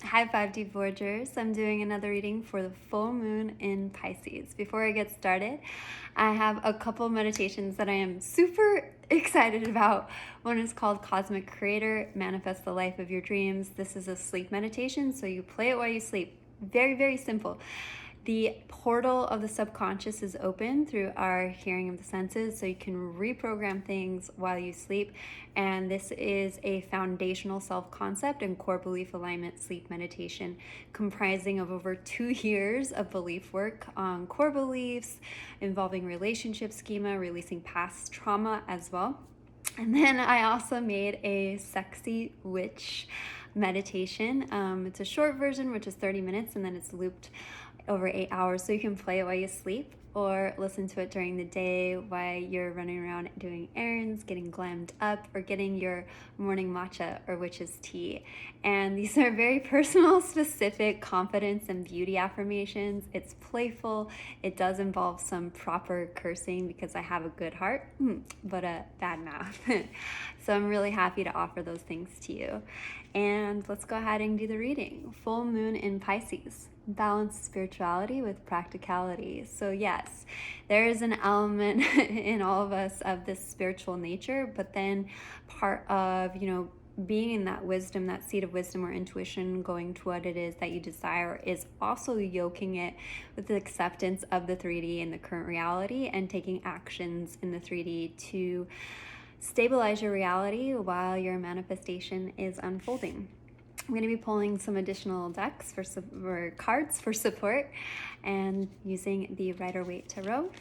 Hi 5D Voyagers, I'm doing another reading for the full moon in Pisces. Before I get started, I have a couple meditations that I am super excited about. One is called Cosmic Creator, Manifest the Life of Your Dreams. This is a sleep meditation, so you play it while you sleep. Very, very simple. The portal of the subconscious is open through our hearing of the senses, so you can reprogram things while you sleep. And this is a foundational self-concept and core belief alignment sleep meditation comprising of over 2 years of belief work on core beliefs involving relationship schema, releasing past trauma as well. And then I also made a sexy witch meditation. It's a short version, which is 30 minutes, and then it's looped over 8 hours, so you can play it while you sleep or listen to it during the day while you're running around doing errands, getting glammed up, or getting your morning matcha or witch's tea. And these are very personal, specific confidence and beauty affirmations. It's playful. It does involve some proper cursing because I have a good heart, but a bad mouth. So I'm really happy to offer those things to you. And let's go ahead and do the reading. Full moon in Pisces. Balance spirituality with practicality. So yes, there is an element in all of us of this spiritual nature, but then part of, being in that wisdom, that seed of wisdom or intuition, going to what it is that you desire, is also yoking it with the acceptance of the 3D and the current reality and taking actions in the 3D to stabilize your reality while your manifestation is unfolding. I'm going to be pulling some additional decks for cards for support and using the Rider-Waite Tarot.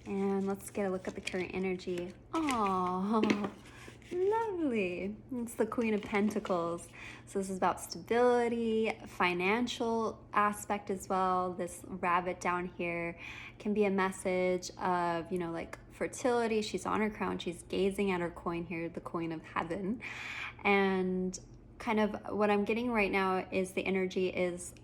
And let's get a look at the current energy. Oh, lovely. It's the Queen of Pentacles. So this is about stability, financial aspect as well. This rabbit down here can be a message of, like fertility. She's on her crown. She's gazing at her coin here, the coin of heaven. And kind of what I'm getting right now is the energy is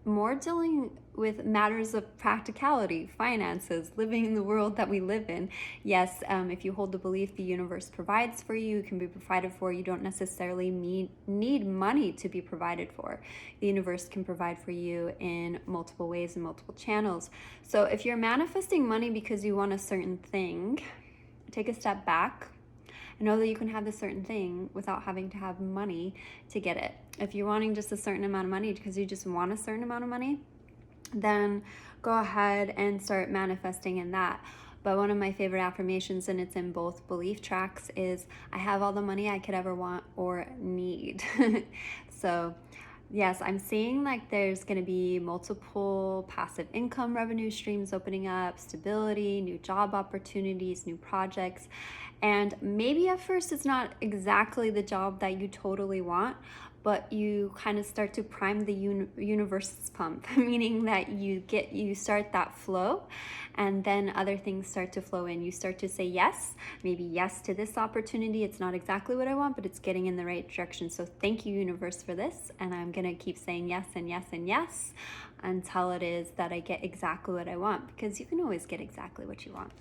more dealing with matters of practicality, finances, living in the world that we live in. Yes, if you hold the belief the universe provides for you, can be provided for, you don't necessarily need money to be provided for. The universe can provide for you in multiple ways and multiple channels. So if you're manifesting money because you want a certain thing, take a step back. Know that you can have this certain thing without having to have money to get it. If you're wanting just a certain amount of money because you just want a certain amount of money, then go ahead and start manifesting in that. But one of my favorite affirmations, and it's in both belief tracks, is I have all the money I could ever want or need. So yes, I'm seeing like there's going to be multiple passive income revenue streams opening up, stability, new job opportunities, new projects. And maybe at first it's not exactly the job that you totally want, but you kind of start to prime the universe's pump, meaning that you start that flow, and then other things start to flow in. You start to say yes, maybe yes to this opportunity. It's not exactly what I want, but it's getting in the right direction. So thank you, universe, for this. And I'm gonna keep saying yes and yes and yes until it is that I get exactly what I want, because you can always get exactly what you want.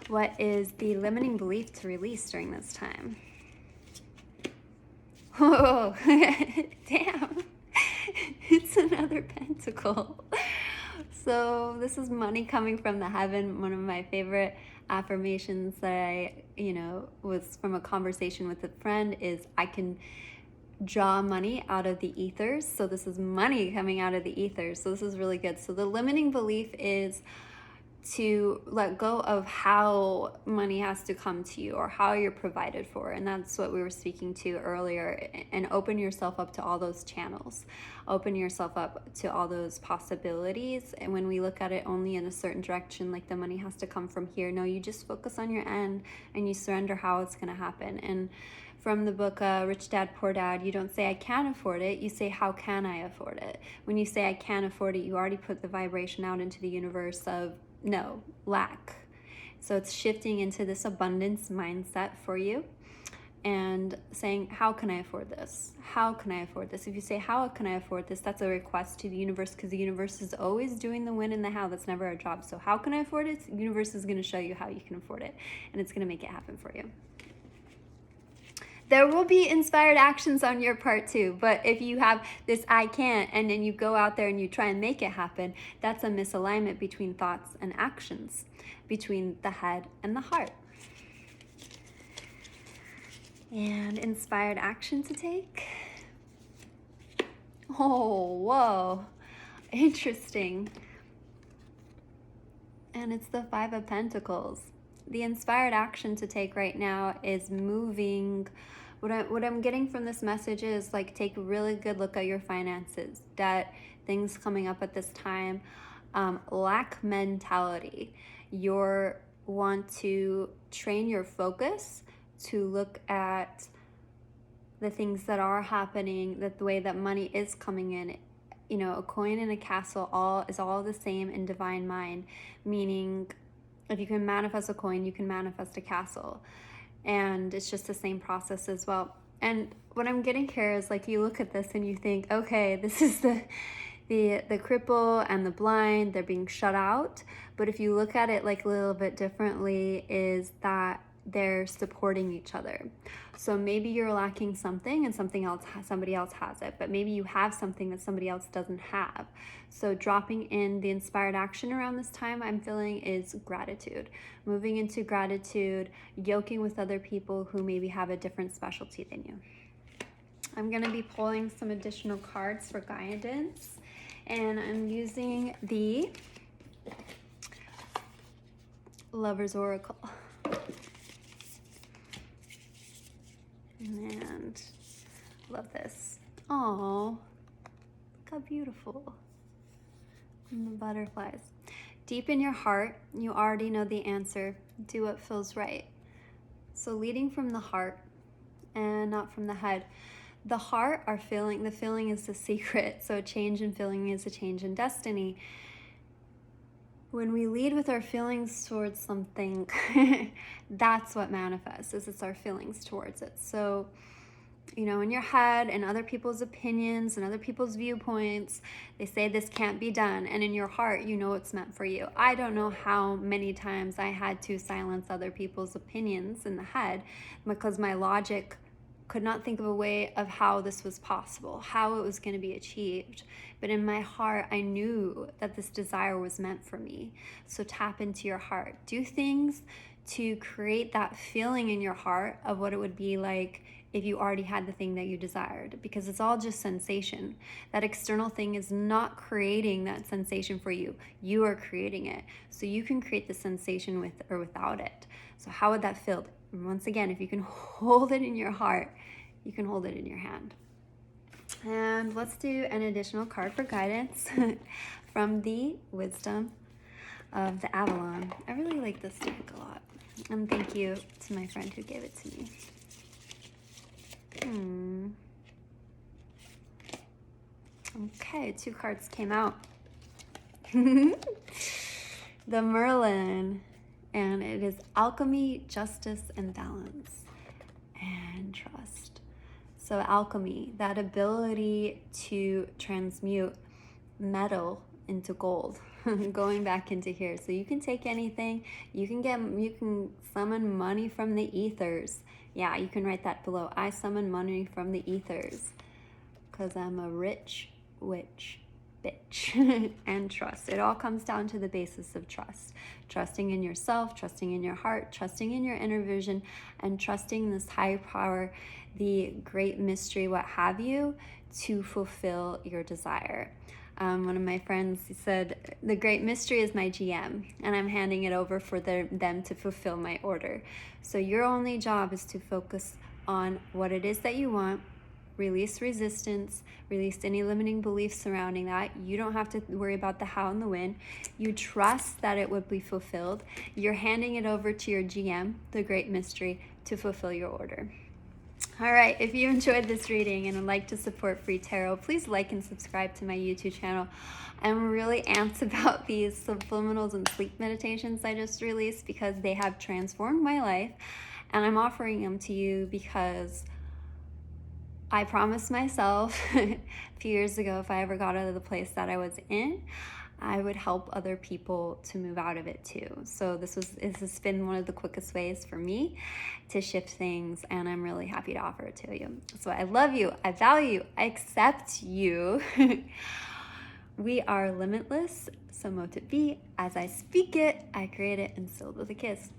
What is the limiting belief to release during this time? Oh, damn. It's another pentacle. So this is money coming from the heaven. One of my favorite affirmations that I, was from a conversation with a friend is I can draw money out of the ethers. So this is money coming out of the ethers. So this is really good. So the limiting belief is to let go of how money has to come to you or how you're provided for. And that's what we were speaking to earlier. And open yourself up to all those channels. Open yourself up to all those possibilities. And when we look at it only in a certain direction, like the money has to come from here, no, you just focus on your end and you surrender how it's going to happen. And from the book Rich Dad, Poor Dad, you don't say I can't afford it, you say how can I afford it? When you say I can't afford it, you already put the vibration out into the universe of no, lack. So it's shifting into this abundance mindset for you and saying, how can I afford this? How can I afford this? If you say, how can I afford this? That's a request to the universe, because the universe is always doing the when and the how. That's never our job. So how can I afford it? The universe is going to show you how you can afford it, and it's going to make it happen for you. there will be inspired actions on your part too. But if you have this I can't, and then you go out there and you try and make it happen, that's a misalignment between thoughts and actions, between the head and the heart. And inspired action to take. Oh, whoa. Interesting. And it's the Five of Pentacles. The inspired action to take right now is moving. What I'm getting from this message is like, take a really good look at your finances, debt, things coming up at this time, lack mentality. You want to train your focus to look at the things that are happening, that the way that money is coming in. You know, a coin in a castle is all the same in divine mind, meaning if you can manifest a coin, you can manifest a castle. And it's just the same process as well. And what I'm getting here is like, you look at this and you think, okay, this is the cripple and the blind, they're being shut out. But if you look at it like a little bit differently, is that they're supporting each other. So maybe you're lacking something and somebody else has it, but maybe you have something that somebody else doesn't have. So dropping in the inspired action around this time, I'm feeling, is gratitude. Moving into gratitude, yoking with other people who maybe have a different specialty than you. I'm going to be pulling some additional cards for guidance, and I'm using the Lover's Oracle. And love this. Oh, look how beautiful. And the butterflies. Deep in your heart, you already know the answer. Do what feels right. So leading from the heart and not from the head. The heart, the feeling is the secret. So a change in feeling is a change in destiny. When we lead with our feelings towards something, that's what manifests, is it's our feelings towards it. So, you know, in your head and other people's opinions and other people's viewpoints, they say this can't be done. And in your heart, you know it's meant for you. I don't know how many times I had to silence other people's opinions in the head because my logic could not think of a way of how this was possible, how it was going to be achieved. But in my heart, I knew that this desire was meant for me. So tap into your heart. Do things to create that feeling in your heart of what it would be like if you already had the thing that you desired, because it's all just sensation. That external thing is not creating that sensation for you. You are creating it. So you can create the sensation with or without it. So how would that feel? Once again, if you can hold it in your heart, you can hold it in your hand. And let's do an additional card for guidance from the Wisdom of the Avalon. I really like this deck a lot. And thank you to my friend who gave it to me. Okay, 2 cards came out. The Merlin. And it is alchemy, justice, and balance, and trust. So alchemy, that ability to transmute metal into gold, going back into here. So you can take anything, you can summon money from the ethers. Yeah, you can write that below. I summon money from the ethers because I'm a rich witch. Bitch. And trust. It all comes down to the basis of trust. Trusting in yourself, trusting in your heart, trusting in your inner vision, and trusting this higher power, the great mystery, what have you, to fulfill your desire. One of my friends said, the great mystery is my GM, and I'm handing it over for them to fulfill my order. So your only job is to focus on what it is that you want. Release resistance, release any limiting beliefs surrounding that. You don't have to worry about the how and the when. You trust that it would be fulfilled. You're handing it over to your GM, the great mystery, to fulfill your order. All right, if you enjoyed this reading and would like to support free tarot, please like and subscribe to my YouTube channel. I'm really amped about these subliminals and sleep meditations I just released because they have transformed my life, and I'm offering them to you because I promised myself a few years ago, if I ever got out of the place that I was in, I would help other people to move out of it too. So this has been one of the quickest ways for me to shift things, and I'm really happy to offer it to you. So I love you, I value you, I accept you. We are limitless, so mote it be. As I speak it, I create it, and sealed with a kiss.